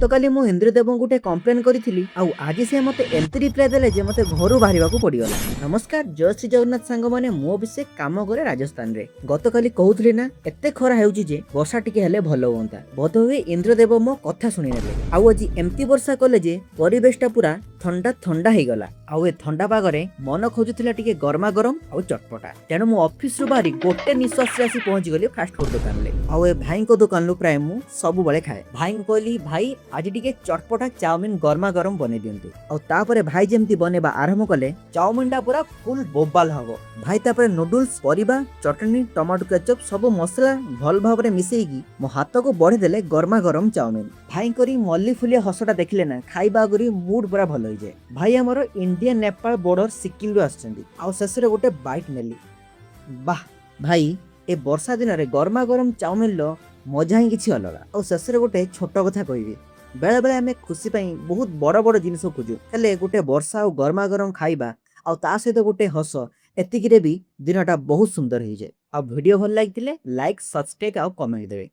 गतकाली मु इंद्रदेव गोटे कंप्लेन करी आज से मत एमती रिप्लाय देले जे मते घरू बाहर पड़गला। नमस्कार, जय श्री जगन्नाथ सांग मैंने मो विषय काम करे राजस्थान रे। गतकाली कहूली ना एते खरा हेउची जे वर्षा टिके हेले भल होता। बोध हुए इंद्रदेव मो कथा शुणी नेले। आउ आज एमती वर्षा कले जे परिवेशटा पूरा ठंडा ठंडा हो गला। आउ ए ठंडा पागरे मन खोजुला टिके गरमा गरम आउ चटपटा। तेणु मु ऑफिस रु बाहरी गोटे निश्वास रे आसी पहुंची गली फास्ट फूड दुकान ले। आउ ए भाई को दुकान लु प्राय मु सब बळे खाए। भाई को कहली भाई आज टिके चटपटा चाउमिन गरमा गरम बने दियंतु। आउ तापरे भाई जेमती बनेबा आरंभ कले चाउमिन टा पूरा फुल बोबाल हबो। भाई तापरे नूडल्स परिबा चटनी टमाटो केचप सब मसला भल भाबरे मिसेईकी मो हाथ को बढ़े देले गरमा गरम चाउमिन। भाई करी मल्ली फुलिया हसटा देखले ना खाइबा आगरी मूड पूरा भल हो जाए। भाई हमर इंडिया नेपाल बॉर्डर सिक्किम रु आछंती। आउ शेषरे गोटे बाइट नेली। वाह भाई ए वर्षा दिन रे गरमा गरम चाउमिन लो मजा ही किछि अलगा। आउ शेषरे गोटे छोट कथा कहबी, बेले बेले आमे खुशी पई बहुत बड़ बड़ जिनिस खोजु, हेले गोटे वर्षा आउ गरमा गरम खाइबा आउ ता सहित गोटे हस एतिकिरे भी दिनटा बहुत सुंदर हो जाए। आ वीडियो भल लागिले लाइक सब्सक्राइब आउ कमेंट देबे।